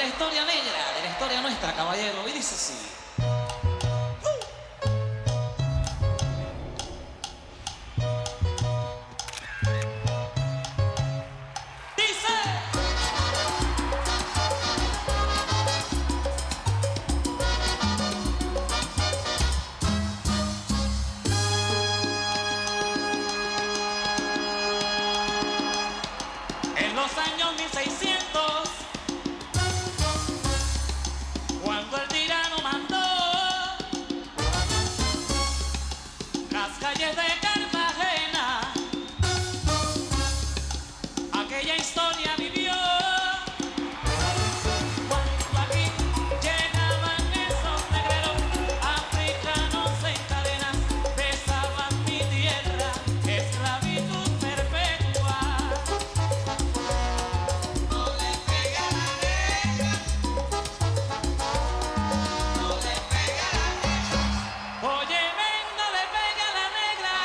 historia negra, de la historia nuestra, caballero. Y dice así. En los años 1600, cuando el tirano mandó las calles de Cartagena, aquella historia vivió. Cuando aquí llegaban esos negreros africanos en cadenas, besaban mi tierra, esclavitud perpetua. Oye, venga, le pega a la negra.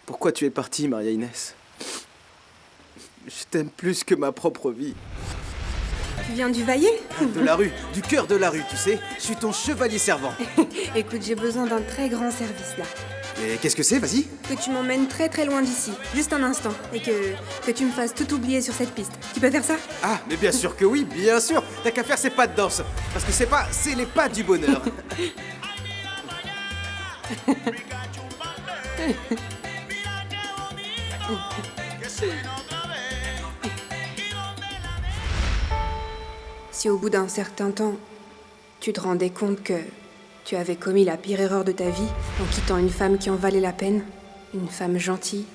Pourquoi tu es partie, Maria Inès? Je t'aime plus que ma propre vie. Tu viens du Vaillé? De la rue, du cœur de la rue, tu sais. Je suis ton chevalier servant. Écoute, j'ai besoin d'un très grand service là. Et qu'est-ce que c'est? Vas-y. Que tu m'emmènes très très loin d'ici, juste un instant, et que tu me fasses tout oublier sur cette piste. Tu peux faire ça? Ah, mais bien sûr que oui, bien sûr. T'as qu'à faire ces pas de danse. Parce que c'est les pas du bonheur. Si au bout d'un certain temps, tu te rendais compte que tu avais commis la pire erreur de ta vie en quittant une femme qui en valait la peine, une femme gentille,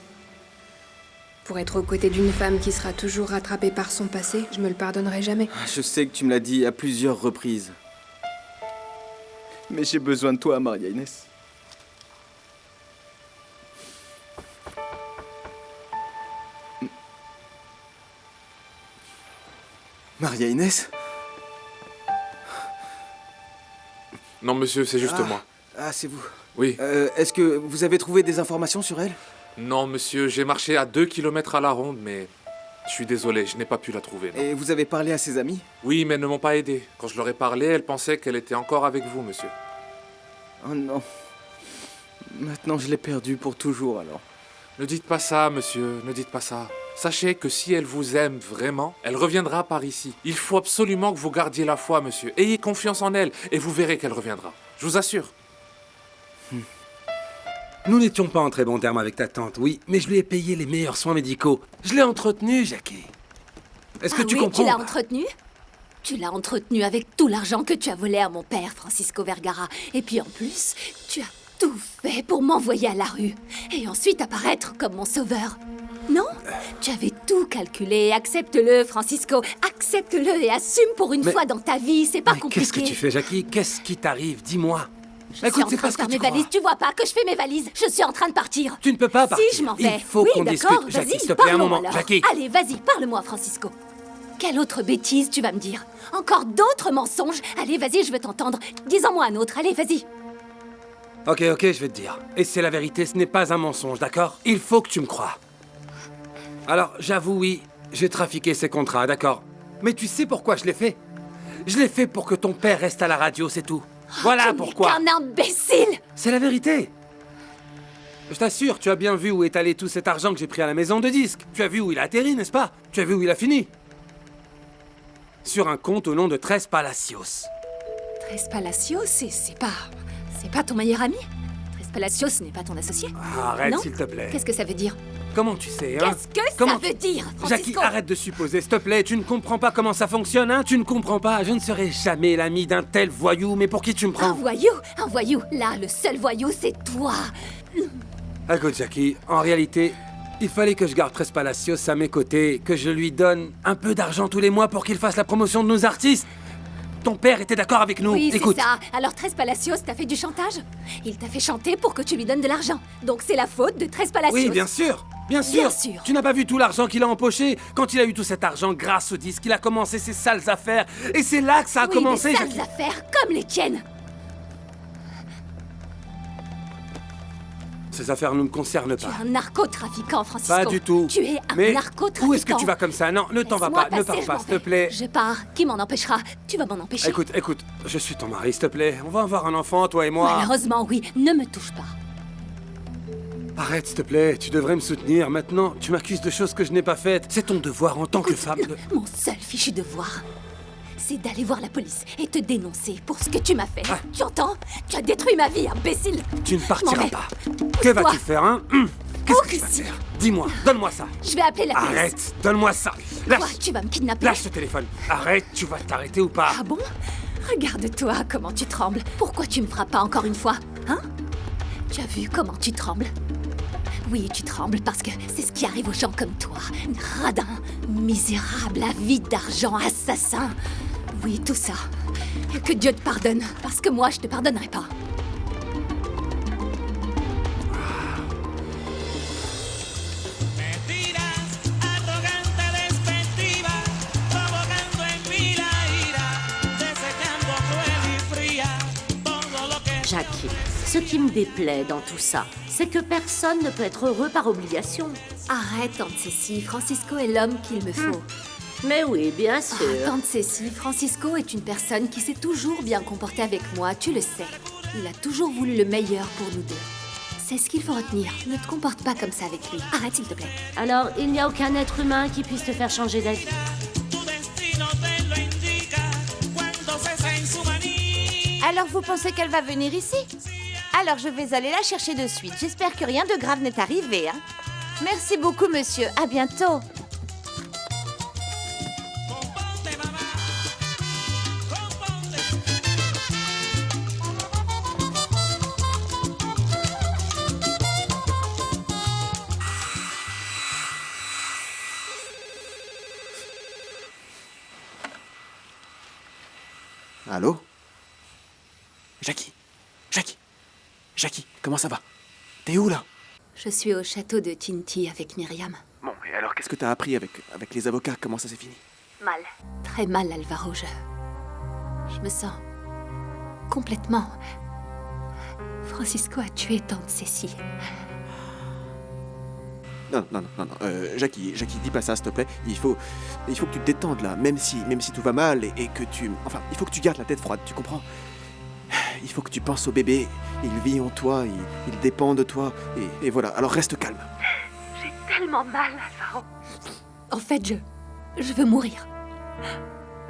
pour être aux côtés d'une femme qui sera toujours rattrapée par son passé, je me le pardonnerai jamais. Je sais que tu me l'as dit à plusieurs reprises. Mais j'ai besoin de toi, Maria Inès. Maria Inès? Non, monsieur, c'est juste moi. Ah, c'est vous. Oui. Est-ce que vous avez trouvé des informations sur elle? Non, monsieur, j'ai marché à 2 kilomètres à la ronde, mais je suis désolé, je n'ai pas pu la trouver. Non. Et vous avez parlé à ses amis? Oui, mais elles ne m'ont pas aidé. Quand je leur ai parlé, elles pensaient qu'elle était encore avec vous, monsieur. Oh non. Maintenant, je l'ai perdue pour toujours, alors. Ne dites pas ça, monsieur, ne dites pas ça. Sachez que si elle vous aime vraiment, elle reviendra par ici. Il faut absolument que vous gardiez la foi, monsieur. Ayez confiance en elle, et vous verrez qu'elle reviendra. Je vous assure. Nous n'étions pas en très bon terme avec ta tante, oui, mais je lui ai payé les meilleurs soins médicaux. Je l'ai entretenue, Jackie. Est-ce que tu comprends? Tu l'as entretenue? Tu l'as entretenue avec tout l'argent que tu as volé à mon père, Francisco Vergara. Et puis en plus, tu as tout fait pour m'envoyer à la rue. Et ensuite apparaître comme mon sauveur. Non? Tu avais tout calculé. Accepte-le, Francisco. Accepte-le et assume pour une fois dans ta vie. C'est pas Mais compliqué. qu'est-ce que tu fais, Jackie? Qu'est-ce qui t'arrive? Dis-moi. Je suis en train de faire mes valises. Tu vois pas que je fais mes valises? Je suis en train de partir. Tu ne peux pas partir. Si, je m'en vais. Il faut oui, qu'on d'accord, discute. Jackie, vas-y, s'il te plaît, un parlons moment. alors. Jackie. Allez, vas-y, parle-moi, Francisco. Quelle autre bêtise tu vas me dire? Encore d'autres mensonges? Allez, vas-y, je veux t'entendre. Dis-en-moi un autre. Allez, vas-y. Ok, je vais te dire. Et c'est la vérité, ce n'est pas un mensonge, d'accord? Il faut que tu me crois. Alors, j'avoue, oui, j'ai trafiqué ces contrats, d'accord. Mais tu sais pourquoi je l'ai fait? Je l'ai fait pour que ton père reste à la radio, c'est tout. Voilà pourquoi. Tu n'es qu'un imbécile! C'est la vérité. Je t'assure, tu as bien vu où est allé tout cet argent que j'ai pris à la maison de disques. Tu as vu où il a atterri, n'est-ce pas? Tu as vu où il a fini? Sur un compte au nom de Tres Palacios. Tres Palacios, c'est pas ton meilleur ami? Tres Palacios n'est pas ton associé? Arrête, Non? s'il te plaît. Qu'est-ce que ça veut dire? Comment tu sais, hein? Qu'est-ce que Comment ça veut dire, Jackie, Francisco? arrête de supposer, s'il te plaît. Tu ne comprends pas comment ça fonctionne, hein? Tu ne comprends pas. Je ne serai jamais l'ami d'un tel voyou, mais pour qui tu me prends? Un voyou? Un voyou? Là, le seul voyou, c'est toi! Écoute, Jackie, en réalité, il fallait que je garde Tres Palacios à mes côtés, que je lui donne un peu d'argent tous les mois pour qu'il fasse la promotion de nos artistes. Ton père était d'accord avec nous. Oui, c'est Écoute, ça. Alors Tres Palacios t'a fait du chantage? Il t'a fait chanter pour que tu lui donnes de l'argent. Donc c'est la faute de Tres Palacios. oui, bien sûr. Bien sûr. Bien sûr. Tu n'as pas vu tout l'argent qu'il a empoché? Quand il a eu tout cet argent grâce au disque, il a commencé ses sales affaires. Et c'est là que ça a Oui, commencé. des sales Jackie. affaires comme les tiennes. Ces affaires ne me concernent Tu pas. es un narcotrafiquant, Francisco. Pas du tout. Tu es un Mais narcotrafiquant. où est-ce que tu vas comme ça? Non, ne t'en vas Laisse-moi pas. Ne passer, pars je pas, m'en s'il te vais. plaît. Je pars. Qui m'en empêchera? Tu vas m'en empêcher. Écoute, je suis ton mari, s'il te plaît. On va avoir un enfant, toi et moi. Malheureusement, oui. Ne me touche pas. Arrête, s'il te plaît. Tu devrais me soutenir. Maintenant, tu m'accuses de choses que je n'ai pas faites. C'est ton devoir en tant que femme de... Mon seul fichu devoir, c'est d'aller voir la police et te dénoncer pour ce que tu m'as fait. Ah. Tu entends? Tu as détruit ma vie, imbécile. Tu ne Je partiras m'en vais. pas. Pousse-toi. Que vas-tu faire, hein? Qu'est-ce que tu vas ici. faire? Dis-moi, donne-moi ça. Je vais appeler la police. Arrête, donne-moi ça. Quoi? Lâche, Tu vas me kidnapper? lâche ce téléphone. Arrête, tu vas t'arrêter ou pas? Ah bon? Regarde-toi comment tu trembles. Pourquoi tu me frappes pas encore une fois? Hein? Tu as vu comment tu trembles? Oui, tu trembles parce que c'est ce qui arrive aux gens comme toi. Radin, misérable, avide d'argent, assassin. Oui, tout ça. Et que Dieu te pardonne, parce que moi, je te pardonnerai pas. Mentiras, arrogante, despectiva, provocando en mí la ira, desechando cruel y fría todo lo que... Jackie, ce qui me déplaît dans tout ça, c'est que personne ne peut être heureux par obligation. Arrête, Tante Cécile, Francisco est l'homme qu'il me faut. Mais oui, bien sûr. Tante Cécile, Francisco est une personne qui s'est toujours bien comportée avec moi, tu le sais. Il a toujours voulu le meilleur pour nous deux. C'est ce qu'il faut retenir. Ne te comporte pas comme ça avec lui. Arrête, s'il te plaît. Alors, il n'y a aucun être humain qui puisse te faire changer d'avis. Tu destino te lo indica cuando cesa en su manía. Alors vous pensez qu'elle va venir ici? Alors je vais aller la chercher de suite. J'espère que rien de grave n'est arrivé, hein. Merci beaucoup, monsieur. À bientôt. Componte, mamá, componte. Allô? Jackie? Jackie, comment ça va? T'es où, là? Je suis au château de Tinti avec Myriam. Bon, et alors, qu'est-ce que t'as appris avec les avocats? Comment ça s'est fini? Mal. Très mal, Alvaro. Je me sens complètement... Francisco a tué Tante Cécile. Non, Jackie, dis pas ça, s'il te plaît. Il faut que tu te détendes, là, même si tout va mal et que tu... Enfin, il faut que tu gardes la tête froide, tu comprends? Il faut que tu penses au bébé. Il vit en toi, il dépend de toi. Et voilà, alors reste calme. J'ai tellement mal, Alvaro. En fait, je veux mourir.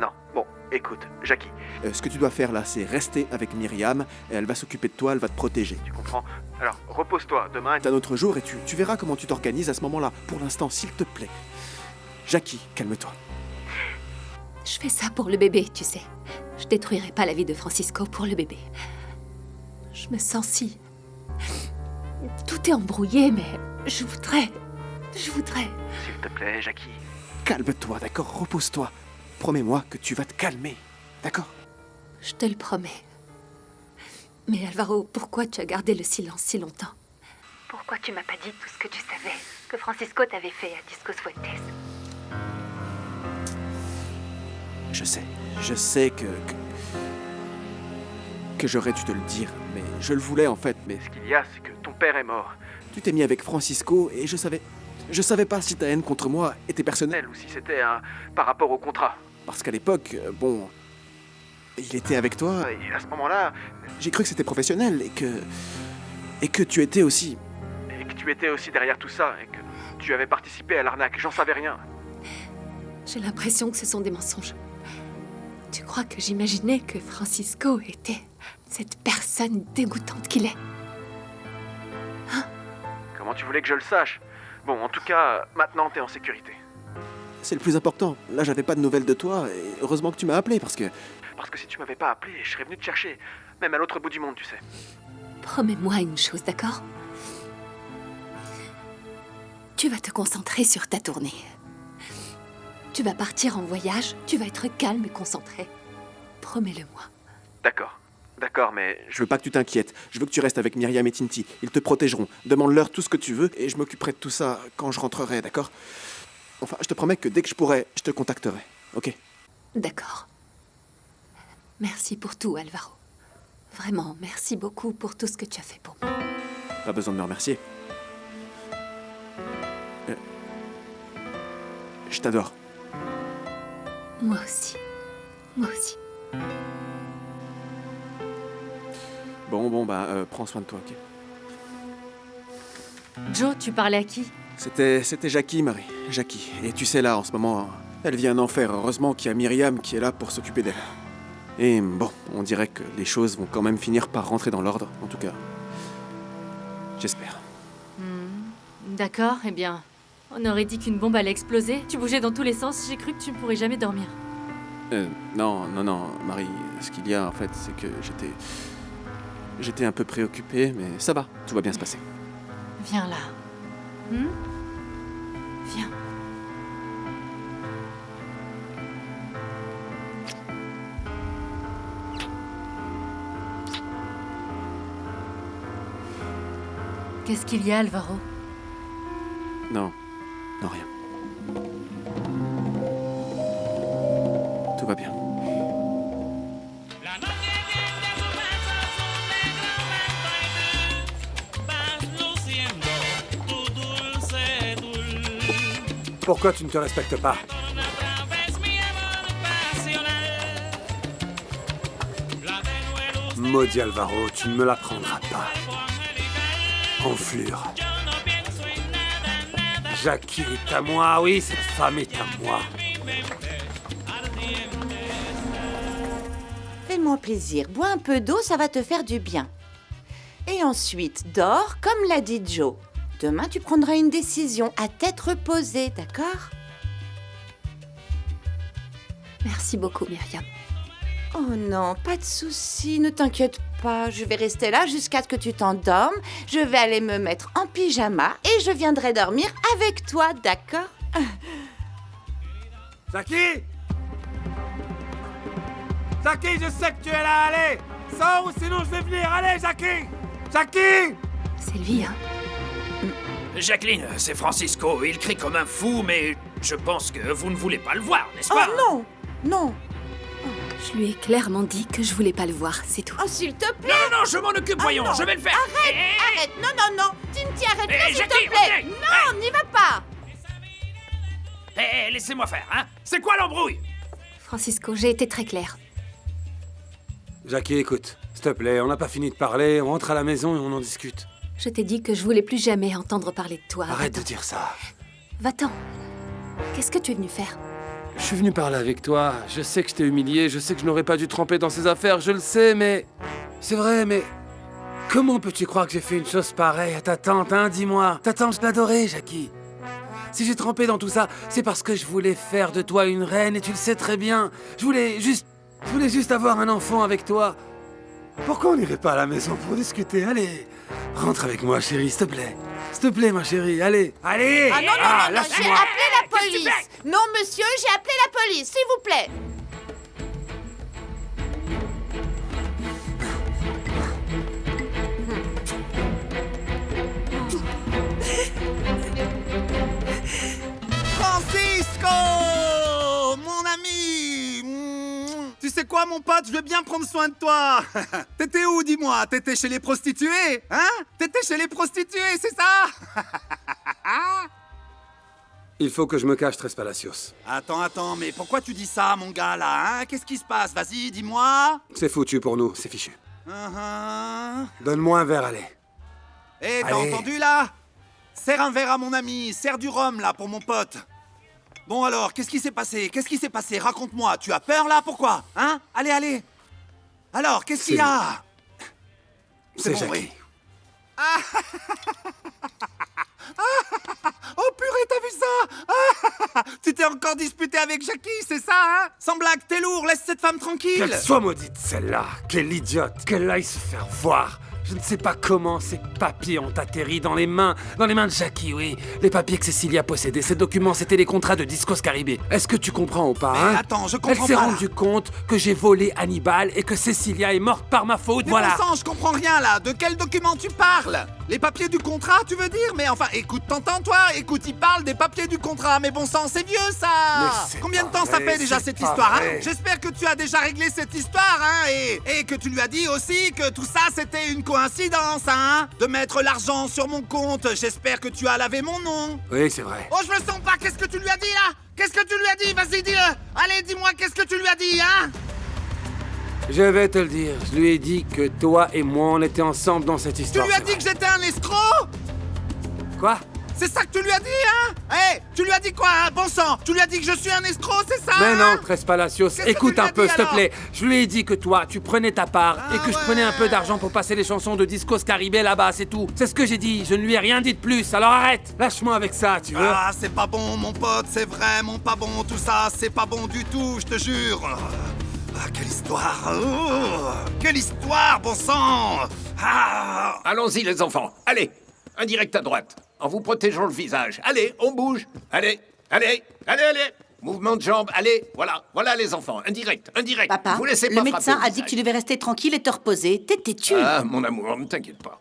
Non, bon, écoute, Jackie, ce que tu dois faire là, c'est rester avec Myriam, et elle va s'occuper de toi, elle va te protéger, tu comprends? Alors, repose-toi, demain est un autre jour, et tu verras comment tu t'organises à ce moment-là. Pour l'instant, s'il te plaît. Jackie, calme-toi. Je fais ça pour le bébé, tu sais. Je détruirai pas la vie de Francisco pour le bébé. Je me sens si... Tout est embrouillé, mais je voudrais... S'il te plaît, Jackie. Calme-toi, d'accord? Repose-toi. Promets-moi que tu vas te calmer, d'accord? Je te le promets. Mais Alvaro, pourquoi tu as gardé le silence si longtemps? Pourquoi tu m'as pas dit tout ce que tu savais que Francisco t'avait fait à Discos Fuentes? Je sais que j'aurais dû te le dire, mais je le voulais en fait. Mais ce qu'il y a, c'est que ton père est mort. Tu t'es mis avec Francisco et je savais pas si ta haine contre moi était personnelle ou si c'était par rapport au contrat. Parce qu'à l'époque, bon, il était avec toi et à ce moment-là, j'ai cru que c'était professionnel et que tu étais aussi... Et que tu étais aussi derrière tout ça et que tu avais participé à l'arnaque, j'en savais rien. J'ai l'impression que ce sont des mensonges. Tu crois que j'imaginais que Francisco était cette personne dégoûtante qu'il est? Comment tu voulais que je le sache? Bon, en tout cas, maintenant t'es en sécurité. C'est le plus important. Là, j'avais pas de nouvelles de toi et heureusement que tu m'as appelé parce que si tu m'avais pas appelé, je serais venu te chercher. Même à l'autre bout du monde, tu sais. Promets-moi une chose, d'accord? Tu vas te concentrer sur ta tournée. Tu vas partir en voyage, tu vas être calme et concentré. Promets-le-moi. D'accord. D'accord, mais je veux pas que tu t'inquiètes. Je veux que tu restes avec Myriam et Tinty. Ils te protégeront. Demande-leur tout ce que tu veux et je m'occuperai de tout ça quand je rentrerai, d'accord? Enfin, je te promets que dès que je pourrai, je te contacterai. Ok? D'accord. Merci pour tout, Alvaro. Vraiment, merci beaucoup pour tout ce que tu as fait pour moi. Pas besoin de me remercier. Je t'adore. Moi aussi. Moi aussi. Bon, prends soin de toi, ok? Joe, tu parlais à qui? C'était Jackie, Marie. Jackie. Et tu sais, là, en ce moment, elle vit un enfer. Heureusement qu'il y a Myriam qui est là pour s'occuper d'elle. Et bon, on dirait que les choses vont quand même finir par rentrer dans l'ordre. En tout cas, j'espère. D'accord, eh bien, on aurait dit qu'une bombe allait exploser. Tu bougeais dans tous les sens, j'ai cru que tu ne pourrais jamais dormir. Non, Marie. Ce qu'il y a, en fait, c'est que j'étais un peu préoccupé, mais ça va. Tout va bien se passer. Viens là. Viens. Qu'est-ce qu'il y a, Alvaro? Non, rien. Tout va bien. La noche tiende sus besos, un negro manto y tú vas luciendo tu dulce tul. Pourquoi tu ne te respectes pas? Otra vez mi amor pasional. La de nuevo Maudit Alvaro, tu ne me l'apprendras pas. Enflure. yo no pienso en nada, nada. Jackie est à moi, oui, cette femme est à moi. Fais-moi plaisir, bois un peu d'eau, ça va te faire du bien. Et ensuite, dors, comme l'a dit Joe. Demain, tu prendras une décision à tête reposée, d'accord? Merci beaucoup, Myriam. Oh non, pas de souci, ne t'inquiète pas. Je vais rester là jusqu'à ce que tu t'endormes. Je vais aller me mettre en pyjama et je viendrai dormir avec toi, d'accord? Jackie! Jackie, je sais que tu es là, allez! Sors ou sinon je vais venir, allez, Jackie! Jackie! C'est lui, hein? Jacqueline, c'est Francisco. Il crie comme un fou, mais je pense que vous ne voulez pas le voir, n'est-ce Oh pas? non, non. Je lui ai clairement dit que je voulais pas le voir, c'est tout. Oh, s'il te plaît. Non, je m'en occupe, voyons, non. je vais le faire. Arrête, non. Tinty, arrête-le, Eh, s'il Jackie, te plaît. reviens. Non, n'y va pas. Laissez-moi faire, hein? C'est quoi l'embrouille? Francisco, j'ai été très claire. Jackie, écoute, s'il te plaît, on n'a pas fini de parler, on rentre à la maison et on en discute. Je t'ai dit que je voulais plus jamais entendre parler de toi. Arrête de Va-t'en. dire ça. Va-t'en. Qu'est-ce que tu es venu faire? Je suis venu parler avec toi, je sais que je t'ai humilié, je sais que je n'aurais pas dû tremper dans ces affaires, je le sais, mais... C'est vrai, mais... Comment peux-tu croire que j'ai fait une chose pareille à ta tante, hein? Dis-moi. Ta tante, je l'adorais, Jackie. Si j'ai trempé dans tout ça, c'est parce que je voulais faire de toi une reine, et tu le sais très bien. Je voulais juste avoir un enfant avec toi. Pourquoi on n'irait pas à la maison pour discuter? Allez, rentre avec moi, chérie, s'il te plaît. S'il te plaît, ma chérie, allez. Allez! Ah non, j'ai lâche-moi. appelé la police. Non, monsieur, j'ai appelé la police, s'il vous plaît. Francisco, mon ami. Tu sais quoi, mon pote, je vais bien prendre soin de toi. T'étais où, dis-moi? T'étais chez les prostituées, hein? T'étais chez les prostituées, c'est ça? Il faut que je me cache, Tres Palacios. Attends, mais pourquoi tu dis ça, mon gars, là, hein? Qu'est-ce qui se passe? Vas-y, dis-moi. C'est foutu pour nous, c'est fichu. Uh-huh. Donne-moi un verre, allez. Eh, t'as Allez. entendu, là? Serre un verre à mon ami, serre du rhum, là, pour mon pote. Bon alors, qu'est-ce qui s'est passé? Raconte-moi. Tu as peur, là? Pourquoi? Hein? Allez. Alors, qu'est-ce qu'il y a? C'est bon, Jackie. oui. Oh purée, t'as vu ça? Tu t'es encore disputé avec Jackie, c'est ça, hein? Sans blague, t'es lourd, laisse cette femme tranquille. Qu'elle soit maudite, celle-là. Quelle idiote. Qu'elle aille se faire voir. Je ne sais pas comment ces papiers ont atterri dans les mains de Jackie, oui. Les papiers que Cecilia possédait. Ces documents, c'était les contrats de Discos Caribé. Est-ce que tu comprends ou pas, hein? Mais attends, je comprends Elle s'est pas, là. rendue compte que j'ai volé Hannibal et que Cecilia est morte par ma faute, Mais voilà. bon sang, je comprends rien là. De quel document tu parles? Les papiers du contrat, tu veux dire? Mais enfin, écoute, t'entends toi? Écoute, il parle des papiers du contrat. Mais bon sang, c'est vieux ça. Mais c'est Combien de pas temps ça vrai, fait déjà c'est cette pas histoire, hein? vrai. J'espère que tu as déjà réglé cette histoire, hein? Et que tu lui as dit aussi que tout ça c'était une coïncidence, hein? De mettre l'argent sur mon compte. J'espère que tu as lavé mon nom. Oui, c'est vrai. Oh, je me sens pas. Qu'est-ce que tu lui as dit là? Qu'est-ce que tu lui as dit? Vas-y, dis-le. Allez, dis-moi, qu'est-ce que tu lui as dit, hein? Je vais te le dire. Je lui ai dit que toi et moi, on était ensemble dans cette Tu histoire. lui as c'est dit vrai. que j'étais un escroc? Quoi? C'est ça que tu lui as dit, hein? Hé, tu lui as dit quoi, hein? Bon sang, tu lui as dit que je suis un escroc, c'est ça? Mais hein? non, Tres Palacios, Qu'est-ce que écoute tu lui un as peu, dit, s'il te alors? plaît. Je lui ai dit que toi, tu prenais ta part et que je prenais un peu d'argent pour passer les chansons de Discos Caribé là-bas, c'est tout. C'est ce que j'ai dit, je ne lui ai rien dit de plus, alors arrête. Lâche-moi avec ça, tu veux? Ah, c'est pas bon, mon pote, c'est vraiment pas bon, tout ça, c'est pas bon du tout, je te jure. Ah, quelle histoire! Oh, quelle histoire, bon sang! Ah! Allons-y, les enfants. Allez, un direct à droite, en vous protégeant le visage. Allez, on bouge. Allez, allez, allez, allez. Mouvement de jambes, allez, voilà les enfants. Un direct. Papa, Vous laissez le pas médecin frapper a le dit que tu visage. devais rester tranquille et te reposer. T'es têtu. Ah, mon amour, ne t'inquiète pas.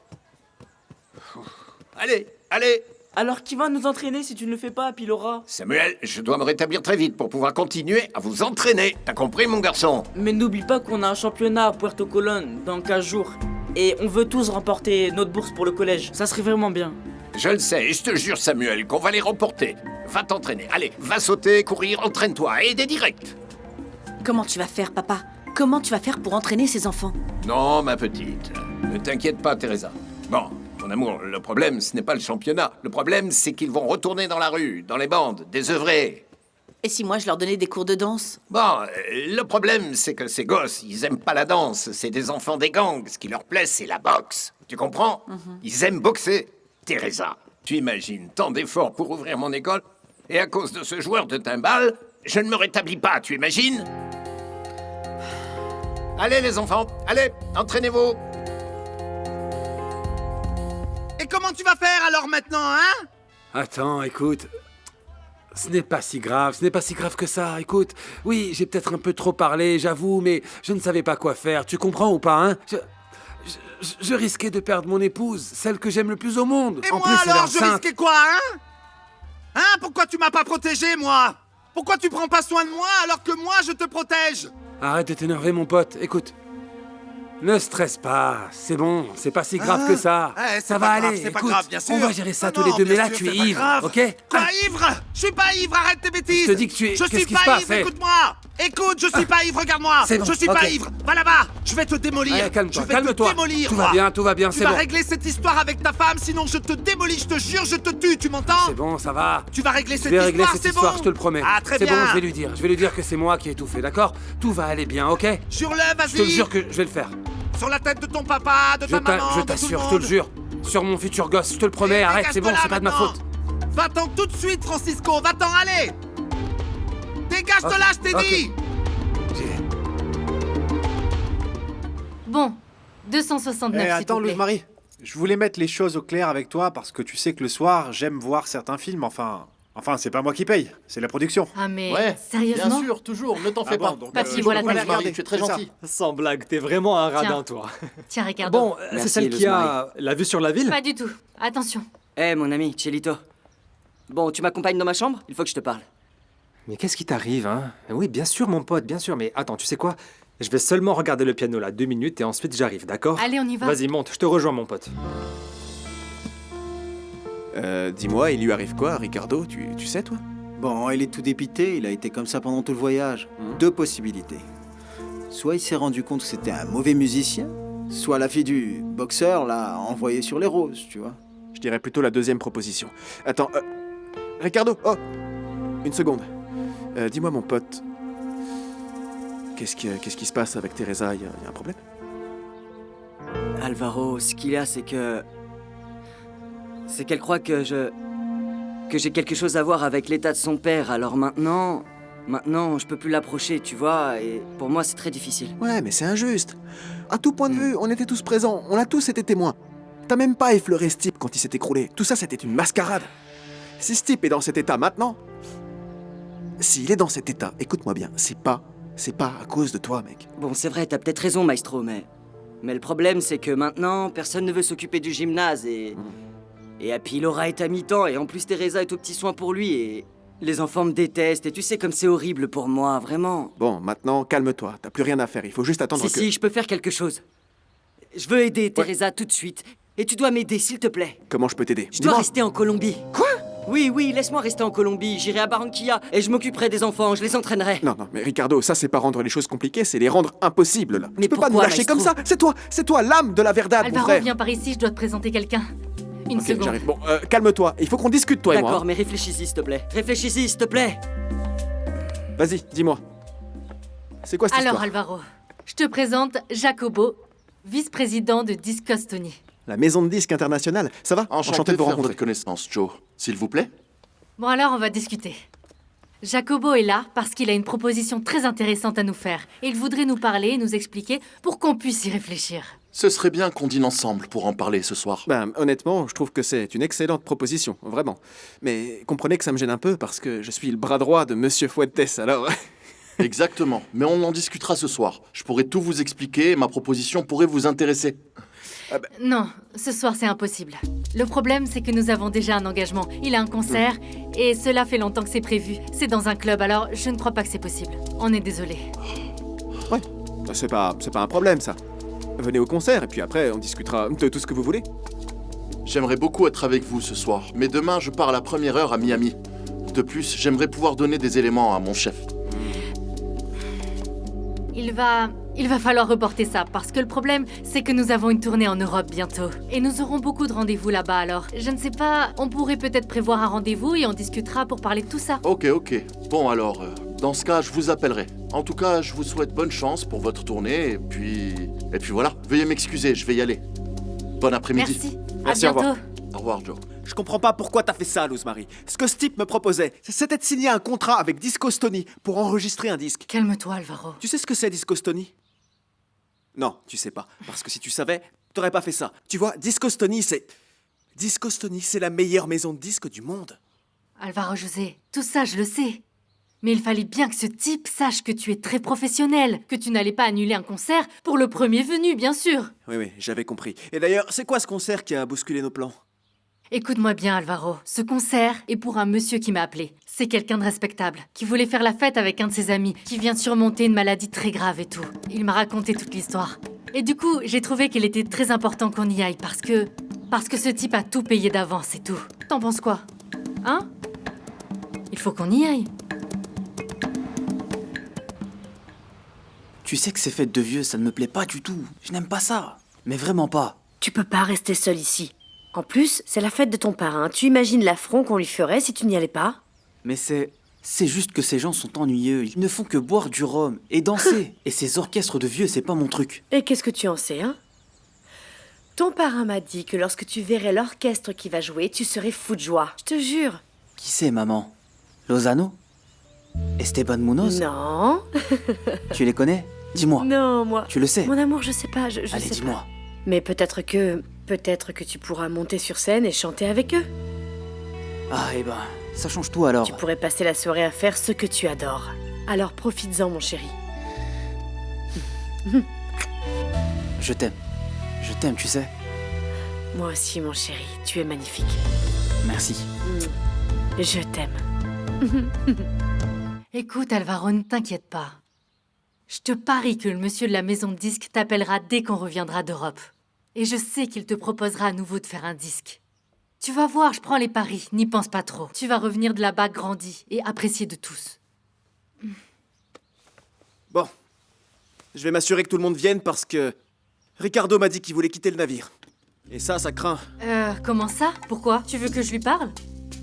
Allez, allez. Alors qui va nous entraîner si tu ne le fais pas, Pilora? Samuel, je dois me rétablir très vite pour pouvoir continuer à vous entraîner. T'as compris, mon garçon? Mais n'oublie pas qu'on a un championnat à Puerto Colón dans 15 jours. Et on veut tous remporter notre bourse pour le collège. Ça serait vraiment bien. Je le sais, et je te jure, Samuel, qu'on va les remporter. Va t'entraîner. Allez, va sauter, courir, entraîne-toi, et des directs. Comment tu vas faire, papa? Comment tu vas faire pour entraîner ces enfants? Non, ma petite. Ne t'inquiète pas, Teresa. Bon, mon amour, le problème, ce n'est pas le championnat. Le problème, c'est qu'ils vont retourner dans la rue, dans les bandes, désœuvrés. Et si moi je leur donnais des cours de danse? Bon, le problème, c'est que ces gosses, ils aiment pas la danse. C'est des enfants des gangs. Ce qui leur plaît, c'est la boxe. Tu comprends? Ils aiment boxer. Teresa, tu imagines tant d'efforts pour ouvrir mon école, et à cause de ce joueur de timbales, je ne me rétablis pas, tu imagines? Allez, les enfants, allez, entraînez-vous. Et comment tu vas faire alors maintenant, hein? Attends, écoute. Ce n'est pas si grave, ce n'est pas si grave que ça, écoute. Oui, j'ai peut-être un peu trop parlé, j'avoue, mais je ne savais pas quoi faire, tu comprends ou pas, hein? Je risquais de perdre mon épouse, celle que j'aime le plus au monde. Et En moi plus, elle est alors, je enceinte. risquais quoi, hein? Hein? Pourquoi tu m'as pas protégé, moi? Pourquoi tu prends pas soin de moi alors que moi, je te protège? Arrête de t'énerver, mon pote, écoute. Ne stresse pas, c'est bon, c'est pas si grave que ça. Ouais, c'est Ça pas va grave, aller, c'est pas écoute, grave, bien sûr. on va gérer ça Non, tous les non, deux, mais bien là sûr, tu c'est es pas ivre, grave. ok? Quoi, ivre? Je suis pas ivre, arrête tes bêtises! Je te dis que tu es- Je qu'est-ce suis qui se pas passe, ivre, hey? écoute-moi! Écoute, je suis pas ivre, regarde-moi! C'est bon, Je suis pas ok. ivre! Va là-bas! Je vais te démolir! Allez, calme-toi, Je vais calme-toi. te démolir, Tout moi. va bien, Tu c'est vas bon. régler cette histoire avec ta femme, sinon je te démolis, je te jure, je te tue, tu m'entends? C'est bon, ça va. Tu vas régler Je cette vais histoire, régler cette c'est histoire, bon? je te le promets. Ah, très C'est bien! bon, je vais lui dire que c'est moi qui ai tout fait, d'accord? Tout va aller bien, ok? Jure-le, vas-y! Je te le jure que je vais le faire. Sur la tête de ton papa, de ta maman, Je de tout t'assure, le je te le monde. jure. Sur mon futur gosse, je te le promets, Et arrête, c'est bon, dégage-toi c'est pas de ma maintenant. faute. Va-t'en tout de suite, Francisco, va-t'en, allez! Dégage de là, je t'ai ok. dit! Bon, 269, s'il attends, vous plaît. Luz-Marie. Je voulais mettre les choses au clair avec toi parce que tu sais que le soir, j'aime voir certains films. Enfin, c'est pas moi qui paye, c'est la production. Ah mais Ouais, sérieusement? bien sûr, toujours, ne t'en fais bon, pas. donc, Papy, je voilà peux ta pas les vie. regarder, Tu es très c'est ça. gentil. Sans blague, t'es vraiment un radin, Tiens. toi. Tiens, Ricardo. Bon, c'est celle qui a la vue sur la ville? Pas du tout. Attention. Eh mon ami, Chelito. Bon, tu m'accompagnes dans ma chambre? Il faut que je te parle. Mais qu'est-ce qui t'arrive, hein? Oui, bien sûr, mon pote, bien sûr, mais attends, tu sais quoi? Je vais seulement regarder le piano là 2 minutes et ensuite j'arrive, d'accord? Allez, on y va. Vas-y, monte, je te rejoins, mon pote. Dis-moi, il lui arrive quoi, Ricardo? Tu sais, toi? Bon, il est tout dépité, il a été comme ça pendant tout le voyage. Deux possibilités. Soit il s'est rendu compte que c'était un mauvais musicien, soit la fille du boxeur l'a envoyé sur les roses, tu vois. Je dirais plutôt la deuxième proposition. Attends, Ricardo, oh! Une seconde. Dis-moi, mon pote, qu'est-ce qui se passe avec Teresa? Y a un problème? Alvaro, ce qu'il y a, c'est que... C'est qu'elle croit que j'ai quelque chose à voir avec l'état de son père, alors maintenant... Maintenant, je peux plus l'approcher, tu vois, et pour moi, c'est très difficile. Ouais, mais c'est injuste. À tout point de vue, on était tous présents, on a tous été témoins. T'as même pas effleuré ce type quand il s'est écroulé. Tout ça, c'était une mascarade. Si ce type est dans cet état maintenant... S'il est dans cet état, écoute-moi bien, c'est pas à cause de toi, mec. Bon, c'est vrai, t'as peut-être raison, Maestro, mais le problème, c'est que maintenant, personne ne veut s'occuper du gymnase et... Et puis Laura est à mi-temps, et en plus Teresa est aux petits soins pour lui, et... Les enfants me détestent, et tu sais comme c'est horrible pour moi, vraiment. Bon, maintenant, calme-toi, t'as plus rien à faire, il faut juste attendre Si, je peux faire quelque chose. Je veux aider Teresa tout de suite, et tu dois m'aider, s'il te plaît. Comment je peux t'aider? Je dois rester en Colombie. Quoi? Oui, laisse-moi rester en Colombie, j'irai à Barranquilla, et je m'occuperai des enfants, je les entraînerai. Non, mais Ricardo, ça c'est pas rendre les choses compliquées, c'est les rendre impossibles, là. Mais tu peux pas nous pourquoi, lâcher Maestro? comme ça, c'est toi l'âme de la Verdade, mon Alvaro, frère. viens par ici, je dois te présenter quelqu'un. Une Ok, seconde. j'arrive. Bon, calme-toi, il faut qu'on discute, toi et moi. D'accord, mais réfléchis-y, s'il te plaît. Réfléchis-y, s'il te plaît. Vas-y, dis-moi. C'est quoi cette Alors, histoire? Alvaro, je te présente Jacobo, vice-président de Discostoni. La maison de disques internationale, ça va? Enchanté de vous rencontrer. Votre connaissance, Joe. S'il vous plaît. Bon, alors, on va discuter. Jacobo est là parce qu'il a une proposition très intéressante à nous faire. Et il voudrait nous parler et nous expliquer pour qu'on puisse y réfléchir. Ce serait bien qu'on dîne ensemble pour en parler ce soir. Ben, honnêtement, je trouve que c'est une excellente proposition, vraiment. Mais comprenez que ça me gêne un peu parce que je suis le bras droit de Monsieur Fuentes, alors... Exactement, mais on en discutera ce soir. Je pourrai tout vous expliquer et ma proposition pourrait vous intéresser. Non, ce soir c'est impossible. Le problème c'est que nous avons déjà un engagement. Il a un concert et cela fait longtemps que c'est prévu. C'est dans un club, alors je ne crois pas que c'est possible. On est désolé. Ouais, c'est pas un problème, ça. Venez au concert et puis après on discutera de tout ce que vous voulez. J'aimerais beaucoup être avec vous ce soir, mais demain je pars à la première heure à Miami. De plus, j'aimerais pouvoir donner des éléments à mon chef. Il va falloir reporter ça, parce que le problème, c'est que nous avons une tournée en Europe bientôt. Et nous aurons beaucoup de rendez-vous là-bas, alors je ne sais pas, on pourrait peut-être prévoir un rendez-vous et on discutera pour parler de tout ça. Ok. Bon alors, dans ce cas, je vous appellerai. En tout cas, je vous souhaite bonne chance pour votre tournée, et puis voilà. Veuillez m'excuser, je vais y aller. Bon après-midi. Merci, à bientôt. Au revoir, Joe. Je comprends pas pourquoi t'as fait ça, Luz Marie. Ce que ce type me proposait, c'était de signer un contrat avec Discostoni pour enregistrer un disque. Calme-toi, Alvaro. Tu sais ce que c'est, Discostoni? Non, tu sais pas. Parce que si tu savais, t'aurais pas fait ça. Tu vois, Discostoni, c'est la meilleure maison de disques du monde. Alvaro José, tout ça, je le sais. Mais il fallait bien que ce type sache que tu es très professionnel, que tu n'allais pas annuler un concert pour le premier venu, bien sûr. Oui, j'avais compris. Et d'ailleurs, c'est quoi ce concert qui a bousculé nos plans? Écoute-moi bien, Alvaro. Ce concert est pour un monsieur qui m'a appelé. C'est quelqu'un de respectable, qui voulait faire la fête avec un de ses amis, qui vient de surmonter une maladie très grave et tout. Il m'a raconté toute l'histoire. Et du coup, j'ai trouvé qu'il était très important qu'on y aille parce que ce type a tout payé d'avance et tout. T'en penses quoi? Hein? Il faut qu'on y aille. Tu sais que ces fêtes de vieux, ça ne me plaît pas du tout. Je n'aime pas ça. Mais vraiment pas. Tu peux pas rester seul ici. En plus, c'est la fête de ton parrain. Tu imagines l'affront qu'on lui ferait si tu n'y allais pas? Mais c'est juste que ces gens sont ennuyeux. Ils ne font que boire du rhum et danser. Et ces orchestres de vieux, c'est pas mon truc. Et qu'est-ce que tu en sais, hein? Ton parrain m'a dit que lorsque tu verrais l'orchestre qui va jouer, tu serais fou de joie. Je te jure. Qui c'est, maman? Lozano? Esteban Munoz? Non. Tu les connais? Dis-moi. Non, moi. Tu le sais? Mon amour, je sais pas. Je Allez, sais pas. dis-moi. Mais peut-être que tu pourras monter sur scène et chanter avec eux. Ah, eh ben, ça change tout alors. Tu pourrais passer la soirée à faire ce que tu adores. Alors profites-en, mon chéri. Je t'aime. Je t'aime, tu sais. Moi aussi, mon chéri. Tu es magnifique. Merci. Je t'aime. Écoute, Alvaro, ne t'inquiète pas. Je te parie que le monsieur de la maison de disques t'appellera dès qu'on reviendra d'Europe. Et je sais qu'il te proposera à nouveau de faire un disque. Tu vas voir, je prends les paris, n'y pense pas trop. Tu vas revenir de là-bas grandi et apprécié de tous. Bon. Je vais m'assurer que tout le monde vienne parce que Ricardo m'a dit qu'il voulait quitter le navire. Et ça craint. Comment ça? Pourquoi? Tu veux que je lui parle?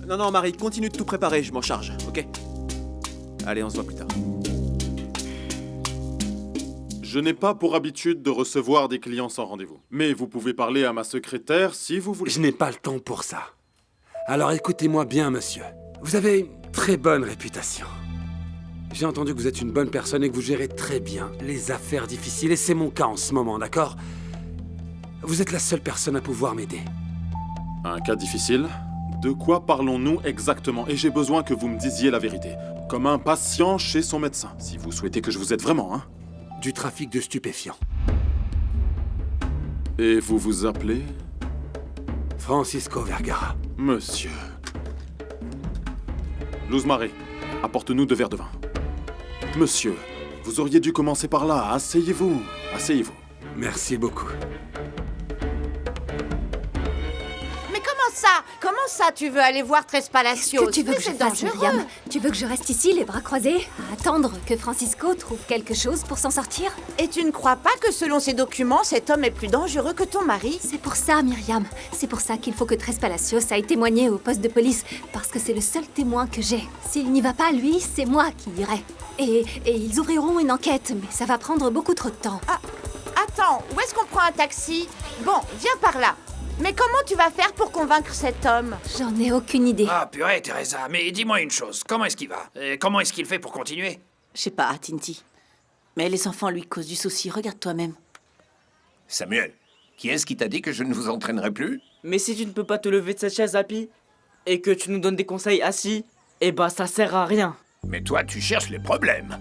Non, Marie, continue de tout préparer, je m'en charge, ok? Allez, on se voit plus tard. Je n'ai pas pour habitude de recevoir des clients sans rendez-vous. Mais vous pouvez parler à ma secrétaire si vous voulez. Je n'ai pas le temps pour ça. Alors écoutez-moi bien, monsieur. Vous avez une très bonne réputation. J'ai entendu que vous êtes une bonne personne et que vous gérez très bien les affaires difficiles, et c'est mon cas en ce moment, d'accord? Vous êtes la seule personne à pouvoir m'aider. Un cas difficile? De quoi parlons-nous exactement? Et j'ai besoin que vous me disiez la vérité. Comme un patient chez son médecin, si vous souhaitez que je vous aide vraiment, hein. Du trafic de stupéfiants. Et vous vous appelez? Francisco Vergara. Monsieur. Luz Marie, apporte-nous 2 verres de vin. Monsieur, vous auriez dû commencer par là. Asseyez-vous. Asseyez-vous. Merci beaucoup. Mais comment ça tu veux aller voir Tres Palacios? Que tu veux que je c'est fasse, dangereux. Myriam? Tu veux que je reste ici, les bras croisés, à attendre que Francisco trouve quelque chose pour s'en sortir? Et tu ne crois pas que selon ces documents, cet homme est plus dangereux que ton mari? C'est pour ça, Myriam. C'est pour ça qu'il faut que Tres Palacios aille témoigner au poste de police, parce que c'est le seul témoin que j'ai. S'il n'y va pas, lui, c'est moi qui irai. Et ils ouvriront une enquête, mais ça va prendre beaucoup trop de temps. Ah, attends, où est-ce qu'on prend un taxi? Bon, viens par là. Mais comment tu vas faire pour convaincre cet homme? J'en ai aucune idée. Ah, purée, Teresa, mais dis-moi une chose. Comment est-ce qu'il va? Et comment est-ce qu'il fait pour continuer? Je sais pas, Tinti. Mais les enfants lui causent du souci, regarde toi-même. Samuel, qui est-ce qui t'a dit que je ne vous entraînerai plus? Mais si tu ne peux pas te lever de cette chaise, Happy, et que tu nous donnes des conseils assis, eh ben ça sert à rien. Mais toi, tu cherches les problèmes.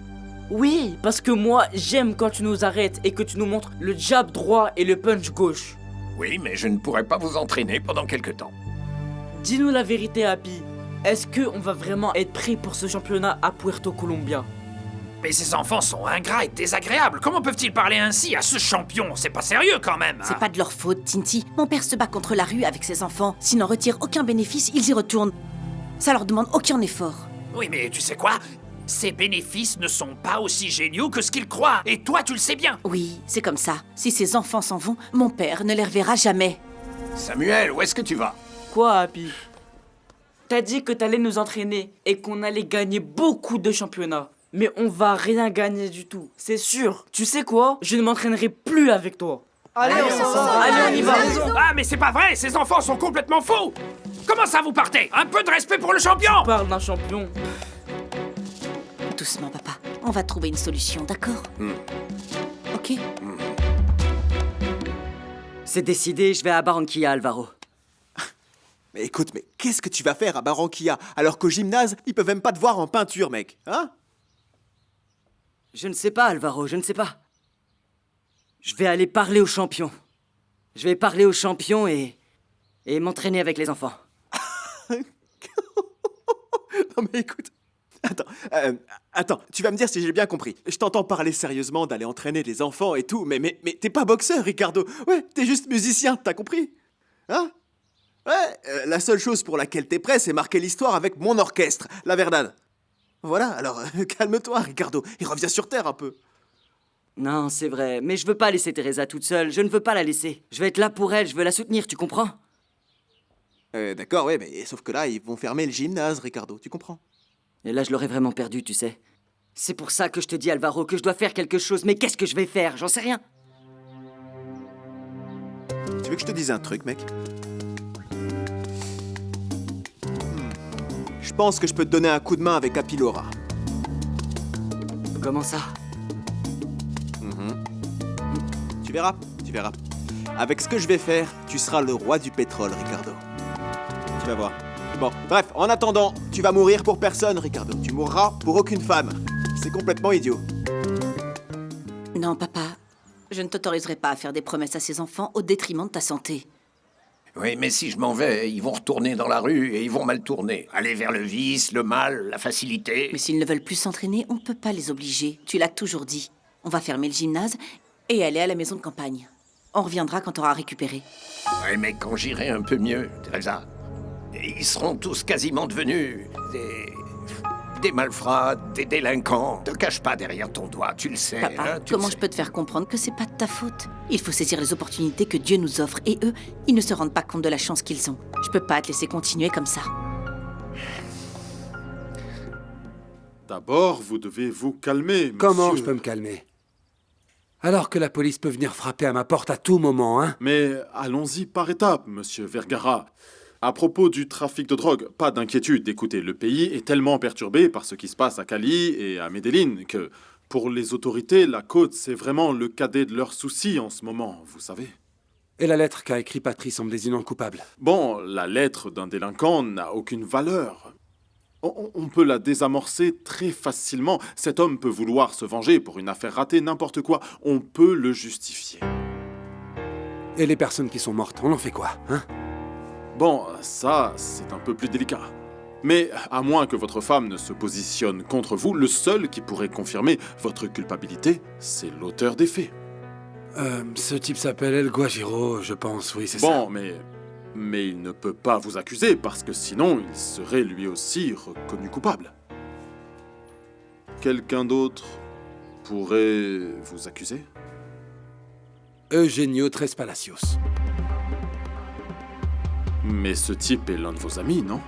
Oui, parce que moi, j'aime quand tu nous arrêtes et que tu nous montres le jab droit et le punch gauche. Oui, mais je ne pourrai pas vous entraîner pendant quelque temps. Dis-nous la vérité, Happy. Est-ce qu'on va vraiment être pris pour ce championnat à Puerto Colombia? Mais ces enfants sont ingrats et désagréables. Comment peuvent-ils parler ainsi à ce champion? C'est pas sérieux quand même. C'est pas de leur faute, Tinti. Mon père se bat contre la rue avec ses enfants. S'ils n'en retirent aucun bénéfice, ils y retournent. Ça leur demande aucun effort. Oui, mais tu sais quoi? Ces bénéfices ne sont pas aussi géniaux que ce qu'ils croient. Et toi, tu le sais bien. Oui, c'est comme ça. Si ces enfants s'en vont, mon père ne les reverra jamais. Samuel, où est-ce que tu vas? Quoi, Happy? T'as dit que t'allais nous entraîner et qu'on allait gagner beaucoup de championnats. Mais on va rien gagner du tout, c'est sûr. Tu sais quoi? Je ne m'entraînerai plus avec toi. Allez, on y va. Ah, mais c'est pas vrai, ces enfants sont complètement faux. Comment ça, vous partez? Un peu de respect pour le champion. Tu parles d'un champion. Doucement, papa. On va trouver une solution, d'accord? Ok. C'est décidé, je vais à Barranquilla, Alvaro. Mais écoute, mais qu'est-ce que tu vas faire à Barranquilla alors qu'au gymnase, ils peuvent même pas te voir en peinture, mec, hein? Je ne sais pas, Alvaro, je ne sais pas. Je vais aller parler aux champions. Je vais parler aux champions et m'entraîner avec les enfants. Non mais écoute, attends, tu vas me dire si j'ai bien compris. Je t'entends parler sérieusement d'aller entraîner les enfants et tout, mais t'es pas boxeur, Ricardo. Ouais, t'es juste musicien, t'as compris? Hein? Ouais, la seule chose pour laquelle t'es prêt, c'est marquer l'histoire avec mon orchestre, la Verdad. Voilà, alors calme-toi, Ricardo, et reviens sur Terre un peu. Non, c'est vrai, mais je veux pas laisser Teresa toute seule, je ne veux pas la laisser. Je vais être là pour elle, je veux la soutenir, tu comprends? D'accord, ouais, mais sauf que là, ils vont fermer le gymnase, Ricardo, tu comprends? Et là, je l'aurais vraiment perdu, tu sais. C'est pour ça que je te dis, Alvaro, que je dois faire quelque chose, mais qu'est-ce que je vais faire? J'en sais rien. Tu veux que je te dise un truc, mec? Je pense que je peux te donner un coup de main avec Apilora. Comment ça? Tu verras. Avec ce que je vais faire, tu seras le roi du pétrole, Ricardo. Tu vas voir. Bon, bref, en attendant, tu vas mourir pour personne, Ricardo. Tu mourras pour aucune femme. C'est complètement idiot. Non, papa. Je ne t'autoriserai pas à faire des promesses à ces enfants au détriment de ta santé. Oui, mais si je m'en vais, ils vont retourner dans la rue et ils vont mal tourner. Aller vers le vice, le mal, la facilité. Mais s'ils ne veulent plus s'entraîner, on ne peut pas les obliger. Tu l'as toujours dit. On va fermer le gymnase et aller à la maison de campagne. On reviendra quand tu auras récupéré. Oui, mais quand j'irai un peu mieux, Teresa, ils seront tous quasiment devenus des malfrats, des délinquants. Ne te cache pas derrière ton doigt, tu le sais. Papa, hein, tu comment le je peux te faire comprendre que c'est pas de ta faute? Il faut saisir les opportunités que Dieu nous offre et eux, ils ne se rendent pas compte de la chance qu'ils ont. Je peux pas te laisser continuer comme ça. D'abord, vous devez vous calmer, Comment monsieur. je peux me calmer? Alors que la police peut venir frapper à ma porte à tout moment, hein? Mais allons-y par étapes, monsieur Vergara. À propos du trafic de drogue, pas d'inquiétude. Écoutez, le pays est tellement perturbé par ce qui se passe à Cali et à Medellín que, pour les autorités, la côte, c'est vraiment le cadet de leurs soucis en ce moment, vous savez. Et la lettre qu'a écrit Patrice en me désignant coupable? Bon, la lettre d'un délinquant n'a aucune valeur. On peut la désamorcer très facilement. Cet homme peut vouloir se venger pour une affaire ratée, n'importe quoi. On peut le justifier. Et les personnes qui sont mortes, on en fait quoi, hein? Bon, ça, c'est un peu plus délicat. Mais à moins que votre femme ne se positionne contre vous, le seul qui pourrait confirmer votre culpabilité, c'est l'auteur des faits. Ce type s'appelle El Guajiro, je pense, oui, c'est ça. Bon, mais il ne peut pas vous accuser, parce que sinon, il serait lui aussi reconnu coupable. Quelqu'un d'autre pourrait vous accuser? Eugenio Tres Palacios. Mais ce type est l'un de vos amis, non?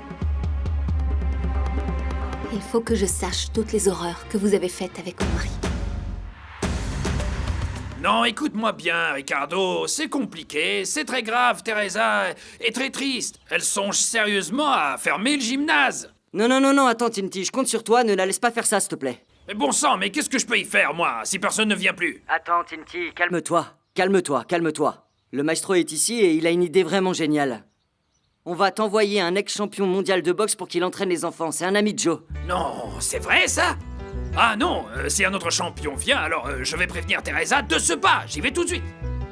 Il faut que je sache toutes les horreurs que vous avez faites avec mon mari. Non, écoute-moi bien, Ricardo. C'est compliqué, c'est très grave. Teresa est très triste. Elle songe sérieusement à fermer le gymnase. Non, attends, Tinty, je compte sur toi, ne la laisse pas faire ça, s'il te plaît. Mais bon sang, mais qu'est-ce que je peux y faire, moi, si personne ne vient plus? Attends, Tinty, calme-toi. Le maestro est ici et il a une idée vraiment géniale. On va t'envoyer un ex-champion mondial de boxe pour qu'il entraîne les enfants. C'est un ami de Joe. Non, c'est vrai, ça? Ah non, si un autre champion vient, alors je vais prévenir Teresa de ce pas. J'y vais tout de suite.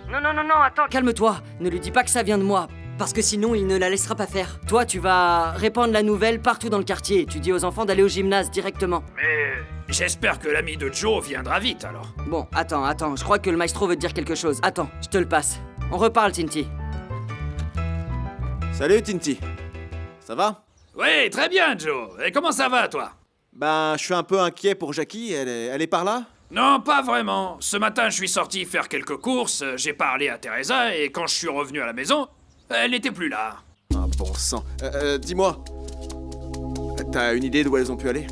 Non, attends. Calme-toi. Ne lui dis pas que ça vient de moi. Parce que sinon, il ne la laissera pas faire. Toi, tu vas répandre la nouvelle partout dans le quartier. Tu dis aux enfants d'aller au gymnase directement. Mais j'espère que l'ami de Joe viendra vite, alors. Bon, attends. Je crois que le maestro veut te dire quelque chose. Attends, je te le passe. On reparle, Tinty. Salut, Tinty. Ça va? Oui, très bien, Joe. Et comment ça va, toi? Ben, je suis un peu inquiet pour Jackie. Elle est par là? Non, pas vraiment. Ce matin, je suis sorti faire quelques courses, j'ai parlé à Teresa, et quand je suis revenu à la maison, elle n'était plus là. Ah, bon sang. Dis-moi, t'as une idée d'où elles ont pu aller?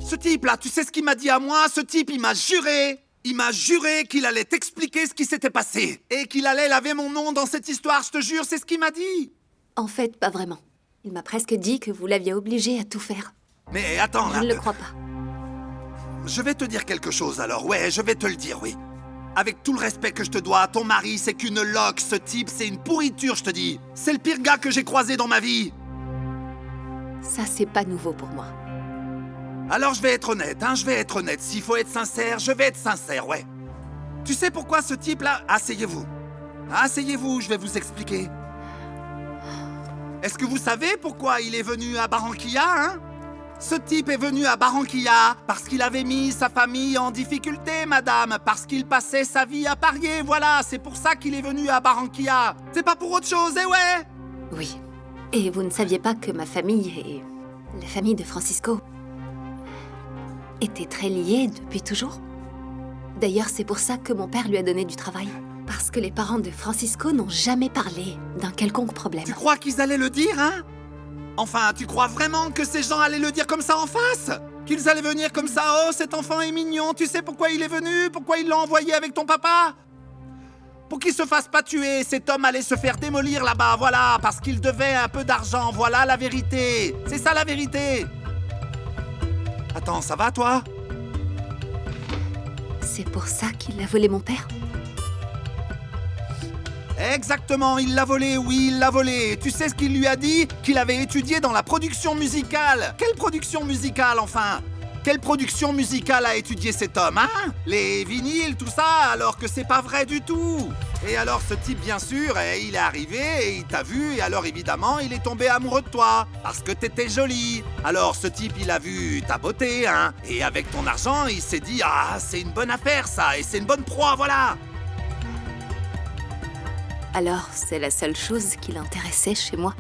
Ce type-là, tu sais ce qu'il m'a dit à moi? Ce type, il m'a juré! Il m'a juré qu'il allait t'expliquer ce qui s'était passé. Et qu'il allait laver mon nom dans cette histoire, je te jure, c'est ce qu'il m'a dit. En fait, pas vraiment. Il m'a presque dit que vous l'aviez obligé à tout faire. Mais attends, là... Je ne le crois pas. Je vais te dire quelque chose alors, ouais, je vais te le dire, oui. Avec tout le respect que je te dois, ton mari, c'est qu'une loque, ce type, c'est une pourriture, je te dis. C'est le pire gars que j'ai croisé dans ma vie. Ça, c'est pas nouveau pour moi. Alors je vais être honnête, je vais être honnête. S'il faut être sincère, je vais être sincère, ouais. Tu sais pourquoi ce type-là... Asseyez-vous. Asseyez-vous, je vais vous expliquer. Est-ce que vous savez pourquoi il est venu à Barranquilla, hein? Ce type est venu à Barranquilla parce qu'il avait mis sa famille en difficulté, madame. Parce qu'il passait sa vie à parier, voilà. C'est pour ça qu'il est venu à Barranquilla. C'est pas pour autre chose, eh ouais? Oui. Et vous ne saviez pas que ma famille et la famille de Francisco étaient très liées depuis toujours? D'ailleurs, c'est pour ça que mon père lui a donné du travail. Parce que les parents de Francisco n'ont jamais parlé d'un quelconque problème. Tu crois qu'ils allaient le dire, hein? Enfin, tu crois vraiment que ces gens allaient le dire comme ça en face? Qu'ils allaient venir comme ça, oh, cet enfant est mignon, tu sais pourquoi il est venu? Pourquoi il l'a envoyé avec ton papa? Pour qu'il se fasse pas tuer, cet homme allait se faire démolir là-bas, voilà, parce qu'il devait un peu d'argent, voilà la vérité. C'est ça la vérité. Attends, ça va toi? C'est pour ça qu'il a volé mon père? Exactement, il l'a volé, oui, il l'a volé. Tu sais ce qu'il lui a dit? Qu'il avait étudié dans la production musicale. Quelle production musicale, enfin? Quelle production musicale a étudié cet homme, hein? Les vinyles, tout ça, alors que c'est pas vrai du tout. Et alors ce type, bien sûr, il est arrivé et il t'a vu, et alors évidemment, il est tombé amoureux de toi, parce que t'étais jolie. Alors ce type, il a vu ta beauté, hein? Et avec ton argent, il s'est dit, ah, c'est une bonne affaire, ça, et c'est une bonne proie, voilà. Alors, c'est la seule chose qui l'intéressait chez moi?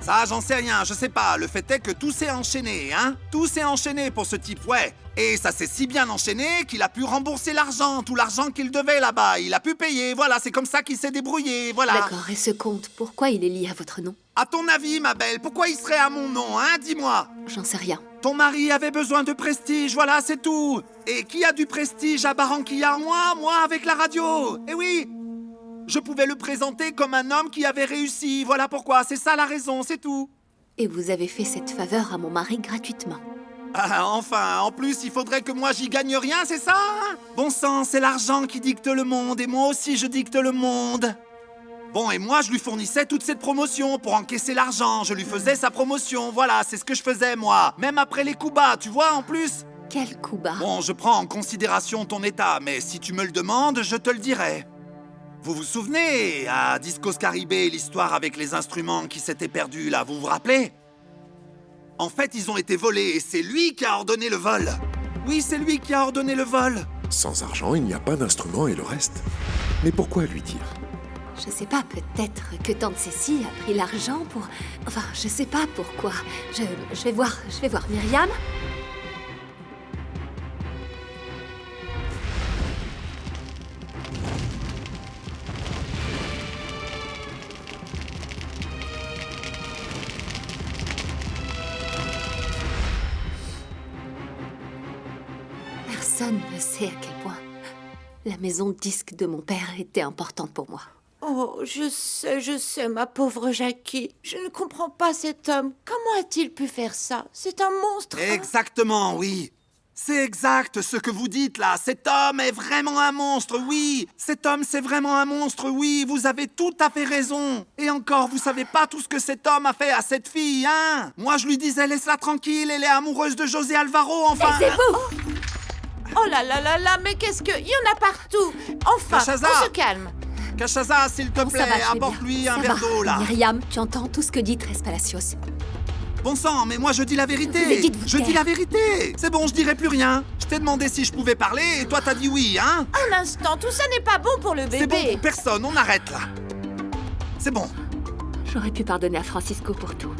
Ça, j'en sais rien, je sais pas. Le fait est que tout s'est enchaîné, hein? Tout s'est enchaîné pour ce type, ouais. Et ça s'est si bien enchaîné qu'il a pu rembourser l'argent, tout l'argent qu'il devait là-bas. Il a pu payer, voilà, c'est comme ça qu'il s'est débrouillé, voilà. D'accord, et ce compte, pourquoi il est lié à votre nom? À ton avis, ma belle, pourquoi il serait à mon nom, hein? Dis-moi. J'en sais rien. Ton mari avait besoin de prestige, voilà, c'est tout. Et qui a du prestige à Barranquilla? Moi avec la radio. Eh oui. Je pouvais le présenter comme un homme qui avait réussi. Voilà pourquoi, c'est ça la raison, c'est tout. Et vous avez fait cette faveur à mon mari gratuitement. Ah, enfin, en plus, il faudrait que moi j'y gagne rien, c'est ça hein? Bon sang, c'est l'argent qui dicte le monde, et moi aussi je dicte le monde. Bon, et moi je lui fournissais toute cette promotion pour encaisser l'argent, je lui faisais sa promotion, voilà, c'est ce que je faisais moi. Même après les coups bas, tu vois, en plus. Quel coup bas? Bon, je prends en considération ton état, mais si tu me le demandes, je te le dirai. Vous vous souvenez, à Discos Caribé, l'histoire avec les instruments qui s'étaient perdus, là, vous vous rappelez? En fait, ils ont été volés et c'est lui qui a ordonné le vol. Oui, c'est lui qui a ordonné le vol. Sans argent, il n'y a pas d'instrument et le reste. Mais pourquoi lui dire? Je sais pas, peut-être que tante Cécile a pris l'argent pour... Enfin, je sais pas pourquoi. Je vais voir Myriam. Personne ne sait à quel point la maison de disques de mon père était importante pour moi. Oh, je sais, ma pauvre Jackie. Je ne comprends pas cet homme. Comment a-t-il pu faire ça? C'est un monstre. Exactement, oui. C'est exact ce que vous dites là. Cet homme est vraiment un monstre, oui. Cet homme, c'est vraiment un monstre, oui. Vous avez tout à fait raison. Et encore, vous savez pas tout ce que cet homme a fait à cette fille, hein? Moi, je lui disais, laisse-la tranquille, elle est amoureuse de José Alvaro, enfin. Taisez-vous! Oh là là là là, mais qu'est-ce que... Il y en a partout. Enfin, Cachaza, on se calme. Cachaza, s'il te plaît, apporte-lui un verre d'eau, là. Myriam, tu entends tout ce que dit Tres Palacios. Bon sang, mais moi je dis la vérité. Je vous ai dit de vous Je taire. dis la vérité. C'est bon, je dirai plus rien. Je t'ai demandé si je pouvais parler et toi t'as dit oui, hein? Un instant, tout ça n'est pas bon pour le bébé. C'est bon pour personne, on arrête là. C'est bon. J'aurais pu pardonner à Francisco pour tout.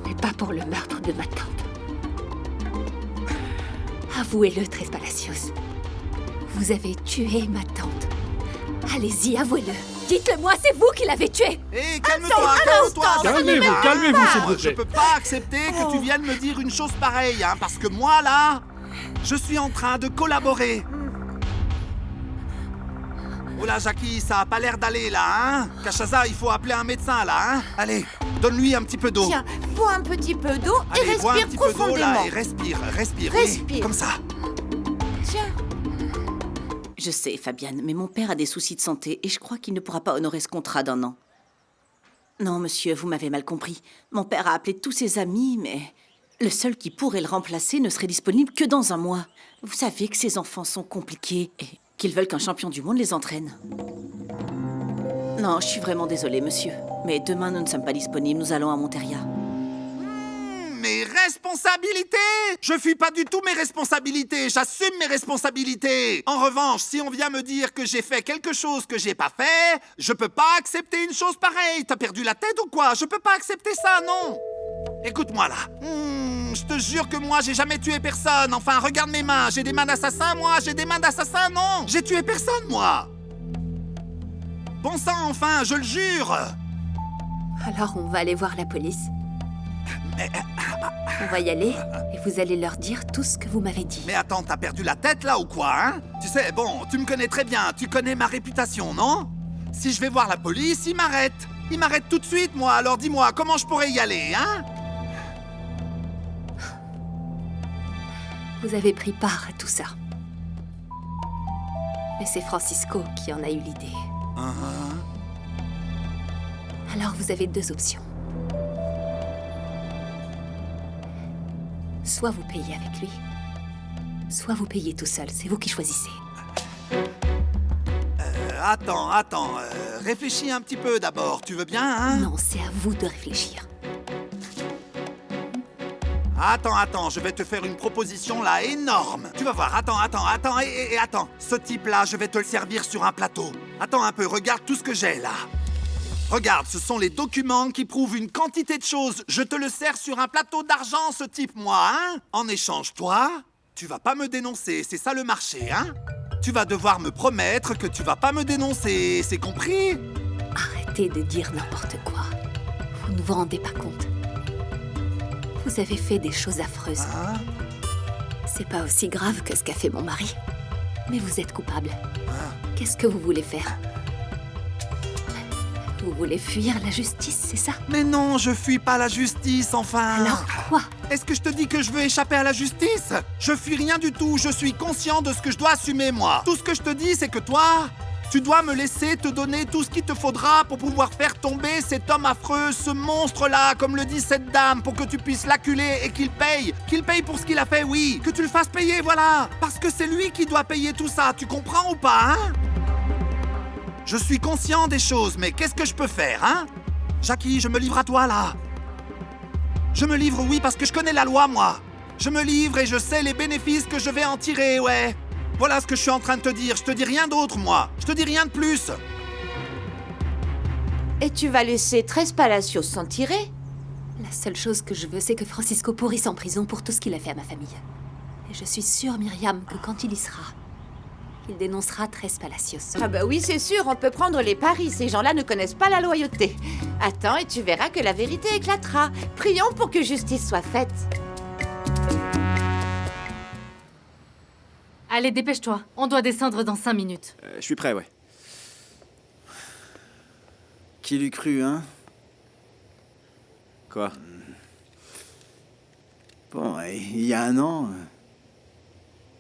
Mais pas pour le meurtre de ma tante. Avouez-le, Tres Palacios. Vous avez tué ma tante. Allez-y, avouez-le. Dites-le-moi, c'est vous qui l'avez tuée. Hé, calme-toi, calme-toi. Calmez-vous, s'il vous Je plaît. peux pas accepter que tu viennes me dire une chose pareille, hein, parce que moi, là, je suis en train de collaborer. Oh là, Jackie, ça a pas l'air d'aller, là, hein? Cachaza, il faut appeler un médecin, là, hein? Allez, donne-lui un petit peu d'eau. Tiens, bois un petit peu d'eau et Allez, bois un respire petit peu d'eau, profondément. là, et respire. Oui, Respire. comme ça. Tiens. Je sais, Fabienne, mais mon père a des soucis de santé et je crois qu'il ne pourra pas honorer ce contrat d'un an. Non, monsieur, vous m'avez mal compris. Mon père a appelé tous ses amis, mais le seul qui pourrait le remplacer ne serait disponible que dans un mois. Vous savez que ces enfants sont compliqués et qu'ils veulent qu'un champion du monde les entraîne. Non, je suis vraiment désolée, monsieur. Mais demain, nous ne sommes pas disponibles. Nous allons à Monteria. Mes responsabilités! Je fuis pas du tout mes responsabilités, j'assume mes responsabilités. En revanche, si on vient me dire que j'ai fait quelque chose que j'ai pas fait, je peux pas accepter une chose pareille. T'as perdu la tête ou quoi? Je peux pas accepter ça, non. Écoute-moi là. Je te jure que moi j'ai jamais tué personne. Enfin, regarde mes mains, j'ai des mains d'assassin, moi, j'ai des mains d'assassin, non. J'ai tué personne, moi. Bon sang, enfin, je le jure. Alors on va aller voir la police. On va y aller et vous allez leur dire tout ce que vous m'avez dit. Mais attends, t'as perdu la tête là ou quoi, hein? Tu sais, bon, tu me connais très bien, tu connais ma réputation, non? Si je vais voir la police, ils m'arrêtent. Ils m'arrêtent tout de suite, moi, alors dis-moi, comment je pourrais y aller, hein? Vous avez pris part à tout ça. Mais c'est Francisco qui en a eu l'idée. Alors vous avez deux options. Soit vous payez avec lui, soit vous payez tout seul. C'est vous qui choisissez. Attends, réfléchis un petit peu d'abord, tu veux bien, hein? Non, c'est à vous de réfléchir. Attends, je vais te faire une proposition là énorme. Tu vas voir, attends, et attends. Ce type-là, je vais te le servir sur un plateau. Attends un peu, regarde tout ce que j'ai là. Regarde, ce sont les documents qui prouvent une quantité de choses. Je te le sers sur un plateau d'argent, ce type, moi, hein? En échange, toi, tu vas pas me dénoncer, c'est ça le marché, hein? Tu vas devoir me promettre que tu vas pas me dénoncer, c'est compris? Arrêtez de dire n'importe quoi. Vous ne vous rendez pas compte. Vous avez fait des choses affreuses. C'est pas aussi grave que ce qu'a fait mon mari. Mais vous êtes coupable. Qu'est-ce que vous voulez faire? Vous voulez fuir la justice, c'est ça? Mais non, je fuis pas la justice, enfin. Alors quoi? Est-ce que je te dis que je veux échapper à la justice? Je fuis rien du tout, je suis conscient de ce que je dois assumer, moi. Tout ce que je te dis, c'est que toi, tu dois me laisser te donner tout ce qu'il te faudra pour pouvoir faire tomber cet homme affreux, ce monstre-là, comme le dit cette dame, pour que tu puisses l'acculer et qu'il paye. Qu'il paye pour ce qu'il a fait, oui. Que tu le fasses payer, voilà. Parce que c'est lui qui doit payer tout ça, tu comprends ou pas, hein? Je suis conscient des choses, mais qu'est-ce que je peux faire, hein? Jackie, je me livre à toi, là. Je me livre, oui, parce que je connais la loi, moi. Je me livre et je sais les bénéfices que je vais en tirer, ouais. Voilà ce que je suis en train de te dire. Je te dis rien d'autre, moi. Je te dis rien de plus. Et tu vas laisser 13 Palacios s'en tirer? La seule chose que je veux, c'est que Francisco pourrisse en prison pour tout ce qu'il a fait à ma famille. Et je suis sûre, Myriam, que quand il y sera, il dénoncera 13 Palacios. Ah bah oui, c'est sûr, on peut prendre les paris. Ces gens-là ne connaissent pas la loyauté. Attends et tu verras que la vérité éclatera. Prions pour que justice soit faite. Allez, dépêche-toi. On doit descendre dans 5 minutes. Je suis prêt, ouais. Qui l'eût cru, hein? Quoi? Bon, il y a un an...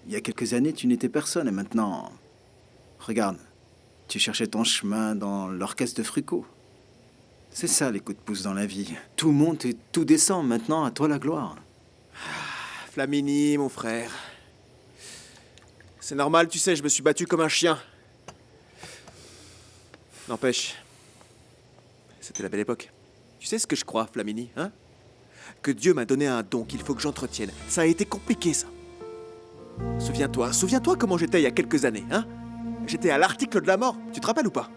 Il y a quelques années, tu n'étais personne, et maintenant... Regarde, tu cherchais ton chemin dans l'orchestre de Frucco. C'est ça, les coups de pouce dans la vie. Tout monte et tout descend, maintenant, à toi la gloire. Flamini, mon frère. C'est normal, tu sais, je me suis battu comme un chien. N'empêche, c'était la belle époque. Tu sais ce que je crois, Flamini, hein? Que Dieu m'a donné un don qu'il faut que j'entretienne. Ça a été compliqué, ça. Souviens-toi comment j'étais il y a quelques années, hein? J'étais à l'article de la mort, tu te rappelles ou pas?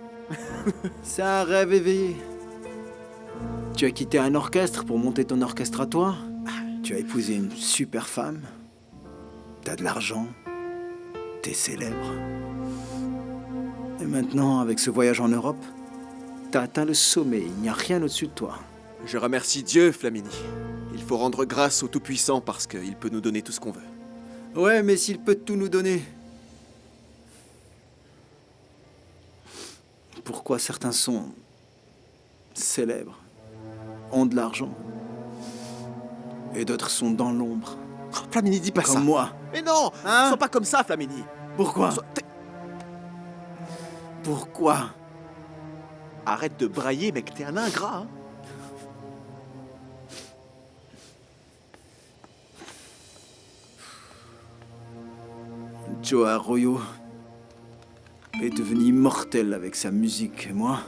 C'est un rêve éveillé. Tu as quitté un orchestre pour monter ton orchestre à toi. Tu as épousé une super femme. T'as de l'argent. T'es célèbre. Et maintenant, avec ce voyage en Europe, t'as atteint le sommet. Il n'y a rien au-dessus de toi. Je remercie Dieu, Flamini. Il faut rendre grâce au Tout-Puissant parce qu'il peut nous donner tout ce qu'on veut. Ouais, mais s'il peut tout nous donner, pourquoi certains sont célèbres, ont de l'argent, et d'autres sont dans l'ombre? Oh, Flamini, dis pas ça. Comme moi. Mais non, hein? Sois pas comme ça, Flamini. Pourquoi? Pourquoi? Arrête de brailler, mec, t'es un ingrat, hein? Joe Arroyo est devenu immortel avec sa musique, et moi,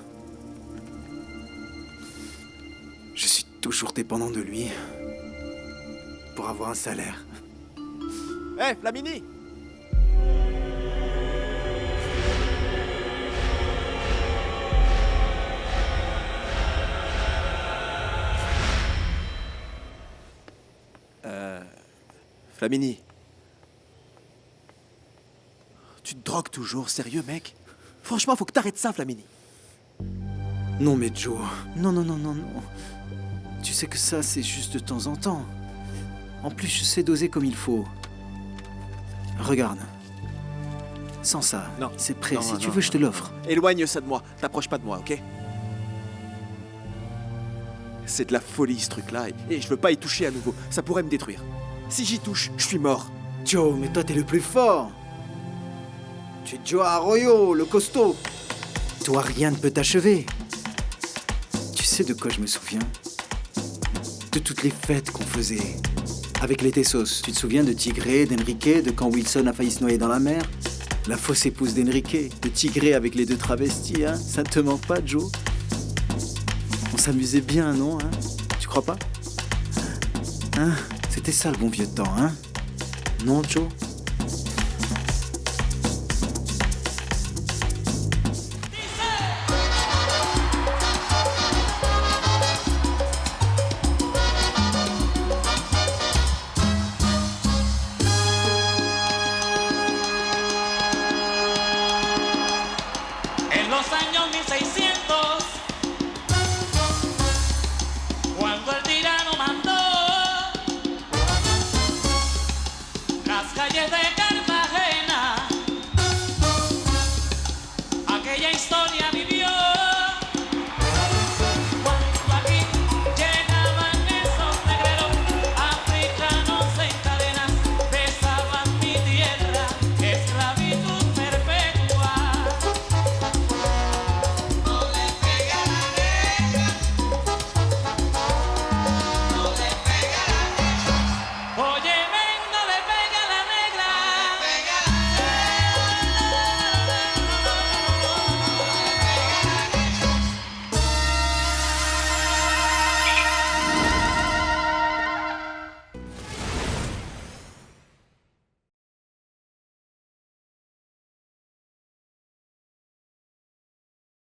je suis toujours dépendant de lui pour avoir un salaire. Hé, Flamini! Flamini. Tu te drogues toujours, sérieux, mec? Franchement, faut que t'arrêtes ça, Flamini. Non mais Joe, non. Tu sais que ça, c'est juste de temps en temps. En plus, je sais doser comme il faut. Regarde. Sans ça, non. C'est prêt. Non, si non, tu veux, je te l'offre. Éloigne ça de moi. T'approches pas de moi, ok? C'est de la folie, ce truc-là, et je veux pas y toucher à nouveau. Ça pourrait me détruire. Si j'y touche, je suis mort. Joe, mais toi, t'es le plus fort. Tu es Joe Arroyo, le costaud. Toi, rien ne peut t'achever. Tu sais de quoi je me souviens? De toutes les fêtes qu'on faisait. Avec les Tessos. Tu te souviens de Tigré, d'Enrique, de quand Wilson a failli se noyer dans la mer? La fausse épouse d'Enrique, de Tigré avec les deux travestis, hein? Ça ne te manque pas, Joe? On s'amusait bien, non, hein? Tu crois pas? Hein? C'était ça le bon vieux temps, hein? Non, Joe?